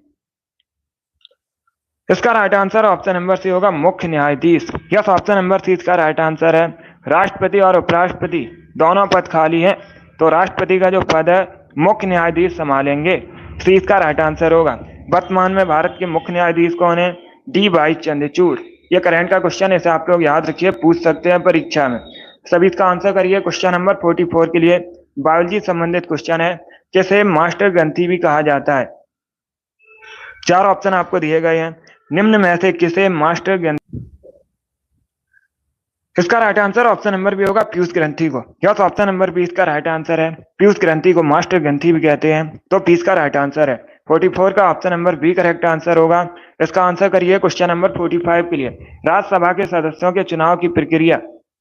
A: इसका right answer option number C होगा, मुख्य न्यायाधीश। यस, ऑप्शन नंबर सी इसका राइट आंसर है। राष्ट्रपति और उपराष्ट्रपति दोनों पद खाली हैं तो राष्ट्रपति का जो पद है मुख्य न्यायाधीश संभालेंगे। सी इसका राइट आंसर होगा। वर्तमान में भारत के मुख्य न्यायाधीश कौन है? D Y Chandrachud. ये करंट का क्वेश्चन है, इसे आप लोग याद रखिए, पूछ सकते हैं परीक्षा में। सभी इसका आंसर करिए क्वेश्चन नंबर 44 के लिए। बायोलॉजी संबंधित क्वेश्चन है, जिसे मास्टर ग्रंथि भी कहा जाता है। चार ऑप्शन आपको दिए गए हैं। निम्न में से किसे मास्टर ग्रंथि इसका right answer option number B होगा पीयूष ग्रंथि को। यस, ऑप्शन नंबर बी इसका राइट आंसर है। पीयूष ग्रंथि को मास्टर ग्रंथि भी कहते हैं, तो पी इसका राइट आंसर है। 44 का option number B correct answer होगा। इसका आंसर करिए क्वेश्चन नंबर 45 के लिए। राज्यसभा के सदस्यों के चुनाव की प्रक्रिया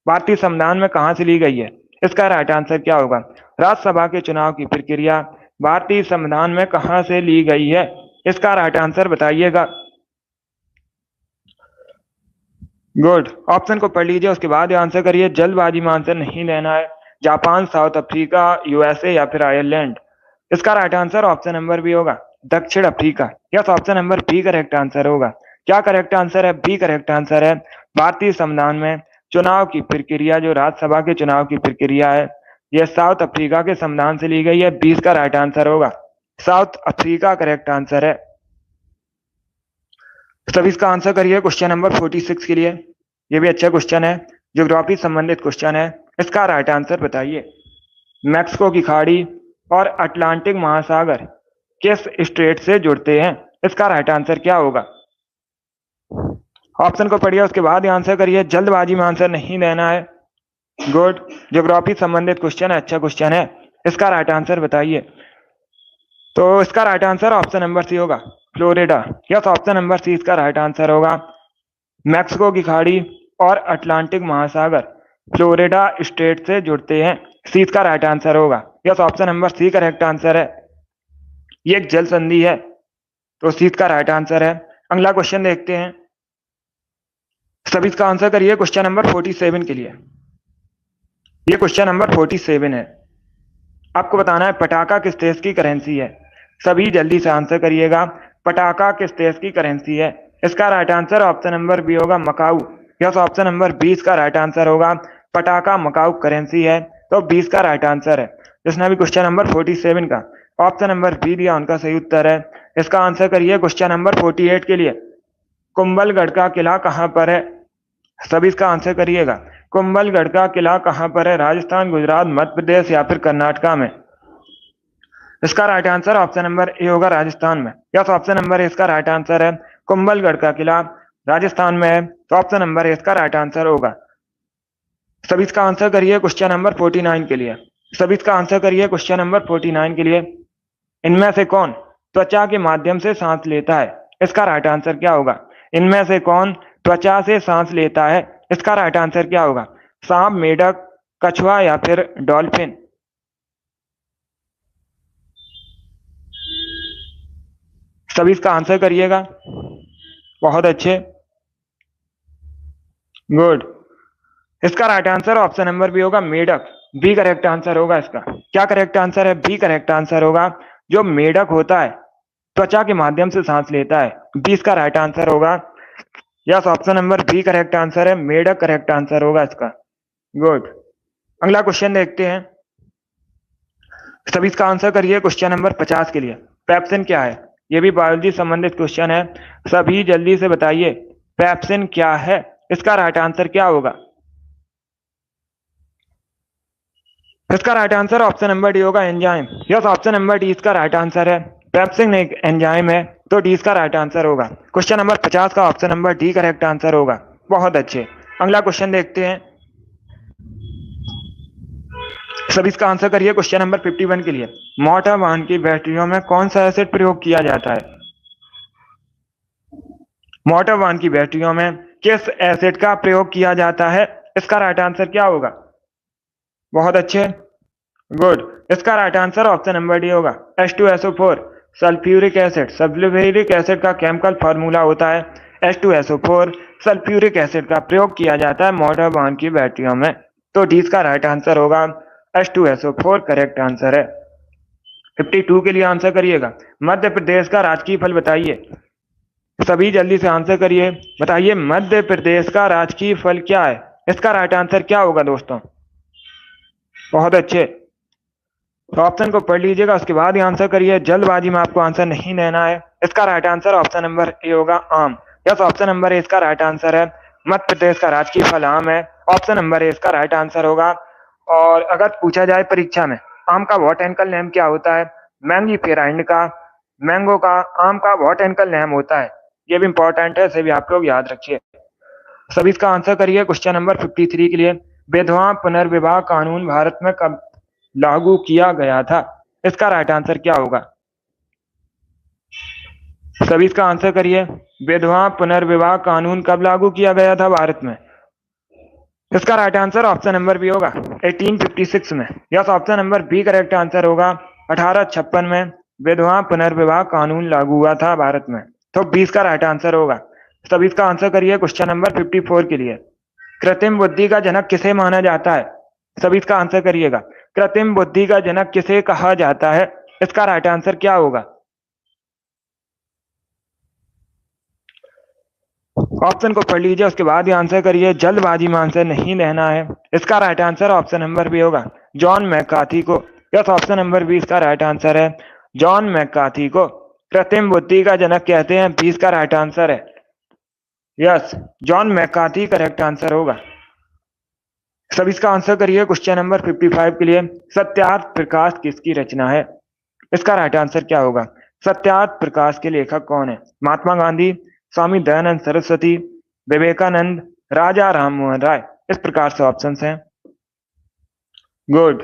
A: भारतीय संविधान में कहां से ली गई है? इसका राइट आंसर क्या होगा? राज्यसभा के चुनाव की प्रक्रिया भारतीय संविधान में कहां से ली गई है? इसका राइट आंसर बताइएगा। गुड, ऑप्शन को पढ़ लीजिए, उसके बाद आंसर करिए। जल्दबाजी में आंसर नहीं लेना है। जापान, साउथ अफ्रीका, यूएसए या फिर आयरलैंड। इसका right answer option number B होगा दक्षिण Africa. Yes, option number B correct answer होगा। क्या करेक्ट आंसर है? बी करेक्ट आंसर है। भारतीय संविधान में चुनाव की प्रक्रिया, जो राज्यसभा के चुनाव की प्रक्रिया है, यह साउथ अफ्रीका के संविधान से ली गई है। 20 का राइट आंसर होगा साउथ अफ्रीका करेक्ट आंसर है। सभी इसका आंसर करिए क्वेश्चन नंबर 46 के लिए। ये भी अच्छा क्वेश्चन है, ज्योग्राफी संबंधित क्वेश्चन है। इसका राइट आंसर बताइए। मैक्सिको की खाड़ी और अटलांटिक महासागर किस स्ट्रेट से जुड़ते हैं? इसका राइट आंसर क्या होगा? ऑप्शन को पढ़िए, उसके बाद आंसर करिए। जल्दबाजी में आंसर नहीं देना है। गुड, ज्योग्राफी संबंधित क्वेश्चन है, अच्छा क्वेश्चन है। इसका राइट आंसर बताइए। तो इसका right answer option number C होगा Florida. Yes, option number C इसका राइट आंसर होगा। मैक्सिको की खाड़ी और अटलांटिक महासागर फ्लोरिडा स्टेट से जुड़ते हैं। सी इसका राइट आंसर होगा। Yes, option number C correct answer है। ये एक जल संधि है, तो सी इसका राइट आंसर है। अगला क्वेश्चन देखते हैं। सभी इसका आंसर करिए क्वेश्चन नंबर 47 के लिए। ये क्वेश्चन नंबर 47 है। आपको बताना है पटाखा किस देश की करेंसी है। सभी जल्दी से आंसर करिएगा। पटाखा किस देश की करेंसी है? इसका right answer option number B होगा मकाऊ। यस, ऑप्शन नंबर 20 का राइट आंसर होगा। पटाखा मकाऊ करेंसी है, तो 20 का राइट आंसर है। जिसने भी क्वेश्चन नंबर 47 का ऑप्शन नंबर बी दिया, उनका सही उत्तर है। इसका आंसर करिए क्वेश्चन नंबर 48 के लिए। कुंभलगढ़ का किला कहां पर है? सभी इसका आंसर करिएगा। कुंभलगढ़ का किला कहां पर है? राजस्थान, गुजरात, मध्य प्रदेश या फिर कर्नाटका में? इसका right answer option number A होगा राजस्थान में। यस, ऑप्शन नंबर ए इसका राइट आंसर है। कुंभलगढ़ का किला राजस्थान में है, तो ऑप्शन नंबर ए इसका राइट आंसर होगा। सभी इसका आंसर करिए क्वेश्चन नंबर 49 के लिए। सभी इसका आंसर करिए क्वेश्चन नंबर 49 के लिए। इनमें से कौन त्वचा के माध्यम से सांस लेता है? इसका राइट आंसर क्या होगा? इनमें से कौन त्वचा से सांस लेता है? इसका राइट आंसर क्या होगा? सांप, मेढक, कछुआ या फिर डॉल्फिन? सभी इसका आंसर करिएगा। बहुत अच्छे, गुड। इसका right answer option number B होगा मेढक। बी करेक्ट आंसर होगा इसका। क्या करेक्ट आंसर है? बी करेक्ट आंसर होगा। जो मेढक होता है त्वचा के माध्यम से सांस लेता है। बी इसका राइट आंसर होगा। Yes, option number B correct answer है। मेढक करेक्ट आंसर होगा इसका। गुड, अगला क्वेश्चन देखते हैं। सभी इसका आंसर करिए क्वेश्चन नंबर 50 के लिए। पेप्सिन क्या है? ये भी बायोलॉजी संबंधित क्वेश्चन है, सभी जल्दी से बताइए। पेप्सिन क्या है? इसका राइट आंसर क्या होगा? इसका right answer option number D होगा enzyme. Yes, option number D इसका राइट आंसर है। पेप्सिन एक एंजाइम है, तो डी इसका राइट आंसर होगा। क्वेश्चन नंबर 50 का option number D correct answer होगा। बहुत अच्छे, अगला क्वेश्चन देखते हैं। सभी इसका आंसर करिए क्वेश्चन नंबर 51 के लिए। मोटर वाहन की बैटरियों में कौन सा एसिड प्रयोग किया जाता है? मोटर वाहन की बैटरियों में किस एसिड का प्रयोग किया जाता है? इसका राइट आंसर क्या होगा? बहुत अच्छे, गुड। इसका right answer option number D होगा H2SO4 sulphuric acid. Sulphuric acid का केमिकल फार्मूला होता है H2SO4। सल्फ्यूरिक एसिड का प्रयोग किया जाता है मोटर वाहन की बैटरियों में, तो डी इसका राइट आंसर होगा H2SO4 करेक्ट आंसर है। 52 के लिए आंसर करिएगा। मध्य प्रदेश का राजकीय फल बताइए। सभी जल्दी से आंसर करिए। बताइए मध्य प्रदेश का राजकीय फल क्या है? इसका राइट आंसर क्या होगा दोस्तों? बहुत अच्छे, तो ऑप्शन को पढ़ लीजिएगा, उसके बाद ही आंसर करिए। जल्दबाजी में आपको आंसर नहीं देना है। इसका right answer option number A होगा आम। यस, ऑप्शन नंबर ए इसका राइट आंसर है। मध्य प्रदेश का राजकीय फल आम है, ऑप्शन नंबर ए इसका राइट आंसर होगा। और अगर पूछा जाए परीक्षा में आम का बॉटैनिकल नेम क्या होता है? Mangifera indica. मैंगो का, आम का बॉटैनिकल नेम होता है। ये भी इंपॉर्टेंट है, इसे भी आप लोग याद रखिए। सभी इसका आंसर करिए क्वेश्चन नंबर 53 के लिए। विधवा पुनर्विवाह कानून भारत में कब लागू किया गया था? इसका राइट आंसर क्या होगा? सभी इसका आंसर करिए। विधवा पुनर्विवाह कानून कब लागू किया गया था भारत में? इसका right answer option number B होगा 1856 में। Yes, option number B correct answer होगा। 1856 में विधवा पुनर्विवाह कानून लागू हुआ था भारत में। तो 20 का राइट आंसर होगा। सभी इसका आंसर करिए क्वेश्चन नंबर 54 के लिए। कृत्रिम बुद्धि का जनक किसे माना जाता है? सभी इसका आंसर करिएगा। कृत्रिम बुद्धि का जनक किसे कहा जाता है? इसका राइट आंसर क्या होगा? ऑप्शन को पढ़ लीजिए, उसके बाद ही आंसर करिए। जल्दबाजी में आंसर नहीं देना है। इसका right answer option number B होगा, जॉन मैकार्थी को। यस, ऑप्शन नंबर बी इसका राइट आंसर है। जॉन मैकार्थी को कृत्रिम बुद्धि का जनक कहते हैं। 20 का राइट आंसर है। Yes, John McCarthy correct answer होगा। सभी इसका आंसर करिए क्वेश्चन नंबर 55 के लिए। सत्यार्थ प्रकाश किसकी रचना है? इसका राइट आंसर क्या होगा? सत्यार्थ प्रकाश के लेखक कौन है? महात्मा गांधी, स्वामी दयानंद सरस्वती, विवेकानंद, राजा राम मोहन राय। इस प्रकार से ऑप्शन हैं। गुड।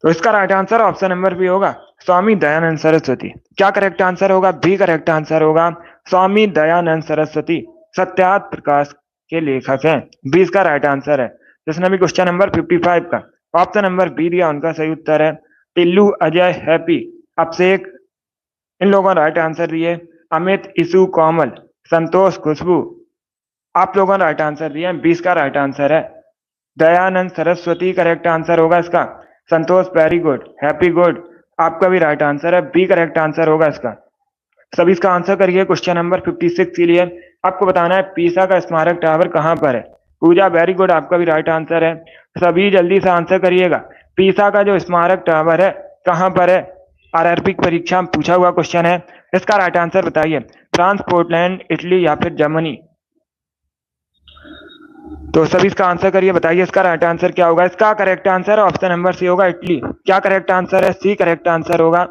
A: तो इसका right answer option number B होगा, स्वामी दयानंद सरस्वती। क्या करेक्ट आंसर होगा? बी करेक्ट आंसर होगा, स्वामी दयानंद सरस्वती सत्यार्थ प्रकाश के लेखक हैं। 20 का राइट आंसर है। जिसने भी क्वेश्चन नंबर 55 का ऑप्शन नंबर बी दिया, उनका सही उत्तर है टिल्लू, अजय, हैप्पी, अभिषेक, इन लोगों ने राइट आंसर दिए। अमित, इशू, कोमल, संतोष, खुशबू, आप लोगों ने राइट आंसर दिया। 20 का राइट आंसर है दयानंद सरस्वती करेक्ट आंसर होगा इसका। संतोष वेरी गुड, हैप्पी गुड, आपका भी राइट आंसर है। बी करेक्ट आंसर होगा इसका। सभी इसका आंसर करिए क्वेश्चन नंबर 56 के लिए। आपको बताना है पीसा का स्मारक टावर कहां पर है। पूजा वेरी गुड, आपका भी राइट आंसर है। सभी जल्दी से आंसर करिएगा। पीसा का जो स्मारक टावर है कहां पर है? आरआरबी की परीक्षा में पूछा हुआ क्वेश्चन है। इसका राइट आंसर बताइए। फ्रांस, पोर्टलैंड, इटली या फिर जर्मनी? तो सभी इसका आंसर करिए, बताइए इसका राइट आंसर क्या होगा। इसका correct answer option number C होगा, इटली। क्या करेक्ट आंसर है? सी करेक्ट आंसर होगा।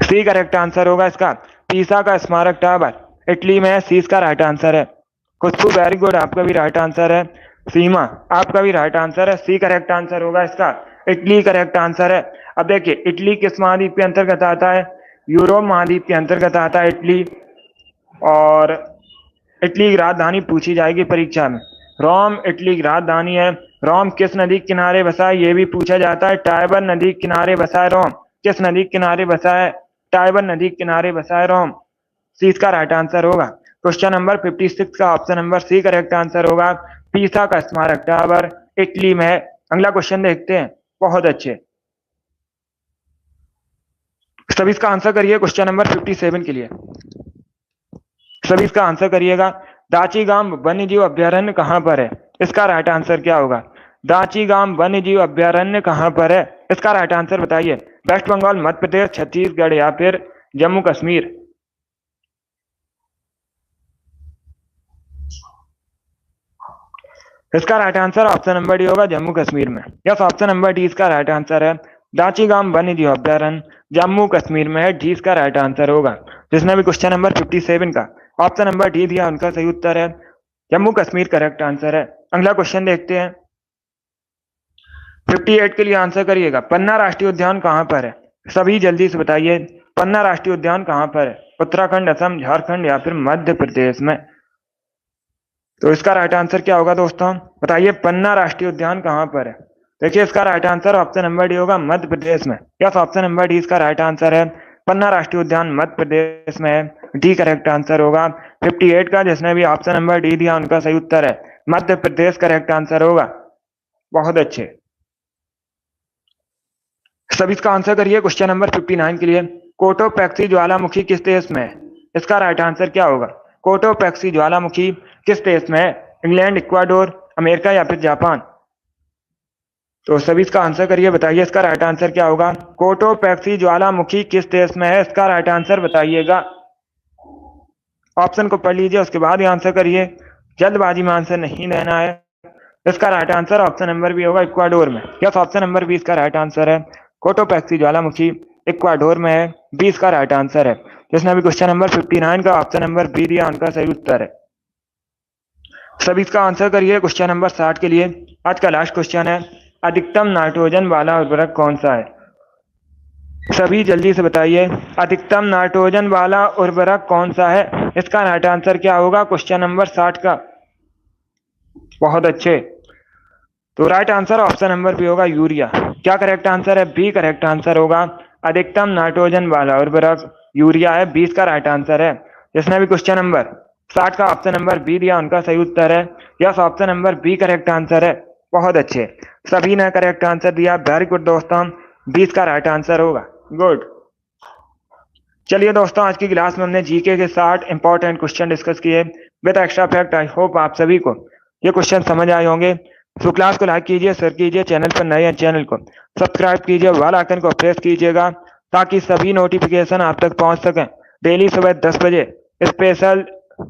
A: सी करेक्ट आंसर होगा इसका। पीसा का स्मारक टावर इटली में है। सी इसका राइट आंसर है। खुशबू वेरी गुड, आपका भी राइट आंसर है। सीमा, आपका भी राइट आंसर है। सी करेक्ट आंसर होगा इसका। इटली करेक्ट आंसर है। अब देखिए इटली किस महाद्वीप के अंतर्गत आता है? यूरोप महाद्वीप के अंतर्गत आता है इटली। और इटली की राजधानी पूछी जाएगी परीक्षा में। रोम इटली की राजधानी है। रोम किस नदी के किनारे बसा है? ये भी पूछा जाता है। टाइबर नदी के किनारे बसा है रोम। किस नदी के किनारे बसा है? टाइबर नदी के किनारे बसा है रोम। सी इसका राइट आंसर होगा। क्वेश्चन नंबर 56 का option number C correct answer होगा। पीसा का स्मारक टावर इटली में है। अगला क्वेश्चन देखते हैं। बहुत अच्छे, सभी इसका आंसर करिए क्वेश्चन नंबर 57 के लिए। सभी इसका आंसर करिएगा। दाचीगाम वन्यजीव अभ्यारण्य कहां पर है? इसका राइट आंसर क्या होगा? दाचीगाम वन्यजीव अभ्यारण्य कहां पर है? इसका राइट आंसर बताइए। वेस्ट बंगाल, मध्य प्रदेश, छत्तीसगढ़ या फिर जम्मू कश्मीर? इसका right answer option number D होगा, जम्मू कश्मीर में। यस, ऑप्शन नंबर डी इसका राइट आंसर है। दाचीगाम वन्यजीव अभ्यारण्य जम्मू कश्मीर में है। डी इसका राइट आंसर होगा। जिसने भी क्वेश्चन नंबर 57 का ऑप्शन नंबर डी दिया, उनका सही उत्तर है जम्मू कश्मीर करेक्ट आंसर है। अगला क्वेश्चन देखते हैं। 58 के लिए आंसर करिएगा। पन्ना राष्ट्रीय उद्यान कहां पर है? सभी जल्दी से बताइए। पन्ना राष्ट्रीय उद्यान कहां पर है? उत्तराखंड, असम, झारखंड या फिर मध्य प्रदेश में? तो इसका राइट आंसर क्या होगा दोस्तों? बताइए पन्ना राष्ट्रीय उद्यान कहां पर है? देखिए इसका right answer option number D होगा, मध्य प्रदेश में। यस, ऑप्शन नंबर डी इसका राइट आंसर है। पन्ना राष्ट्रीय उद्यान मध्य प्रदेश में है। डी करेक्ट आंसर होगा। 58 का जिसने भी ऑप्शन नंबर डी दिया, उनका सही उत्तर है मध्य प्रदेश करेक्ट आंसर होगा। बहुत अच्छे, सभी इसका आंसर करिए क्वेश्चन नंबर 59 के लिए। कोटोपैक्सी ज्वालामुखी किस देश में है? इसका राइट आंसर क्या होगा? कोटोपैक्सी ज्वालामुखी किस देश में है? इंग्लैंड, इक्वाडोर, अमेरिका या फिर जापान? तो सभी इसका आंसर करिए, बताइए इसका राइट आंसर क्या होगा। कोटोपैक्सी ज्वालामुखी किस देश में है? इसका राइट आंसर बताइएगा। ऑप्शन को पढ़ लीजिए, उसके बाद ही आंसर करिए। जल्दबाजी में आंसर नहीं देना है। इसका right answer option number B होगा, इक्वाडोर में। यस, ऑप्शन नंबर बी इसका राइट आंसर है। कोटोपैक्सी ज्वालामुखी इक्वाडोर में है। 20 का राइट आंसर है। जिसने भी क्वेश्चन नंबर 59 का ऑप्शन नंबर बी दिया उनका सही उत्तर है। सभी इसका आंसर करिए। क्वेश्चन नंबर 60 के लिए आज का लास्ट क्वेश्चन है, अधिकतम नाइट्रोजन वाला उर्वरक कौन सा है? सभी जल्दी से बताइए, अधिकतम नाइट्रोजन वाला उर्वरक कौन सा है? इसका राइट आंसर क्या होगा क्वेश्चन नंबर 60 का? बहुत अच्छे। तो right answer option number B होगा यूरिया। क्या करेक्ट आंसर है? बी करेक्ट आंसर होगा। अधिकतम नाइट्रोजन वाला उर्वरक यूरिया है। 20 का राइट आंसर है। जिसने भी क्वेश्चन नंबर 60 का ऑप्शन नंबर बी दिया उनका सही उत्तर है। Yes, option number B correct answer है। बहुत अच्छे, सभी ने करेक्ट आंसर दिया। वेरी गुड दोस्तों, 20 का राइट आंसर होगा। गुड। चलिए दोस्तों, आज की क्लास में हमने जीके के 60 इंपॉर्टेंट क्वेश्चन डिस्कस किए with extra fact. I hope आप सभी को ये क्वेश्चन समझ आए होंगे। तो क्लास को लाइक कीजिए, शेयर कीजिए, चैनल पर नए हैं चैनल को सब्सक्राइब कीजिए, बेल आइकन को प्रेस कीजिएगा ताकि सभी नोटिफिकेशन आप तक पहुंच सकें। डेली सुबह 10 बजे स्पेशल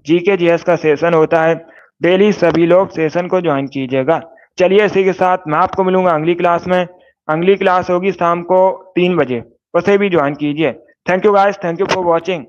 A: जीके जीएस का सेशन होता है। डेली सभी लोग सेशन को ज्वाइन कीजिएगा। चलिए, इसी के साथ मैं आपको मिलूंगा अगली क्लास में। अगली क्लास होगी शाम को 3 बजे, उसे भी ज्वाइन कीजिए। Thank you guys, thank you for watching.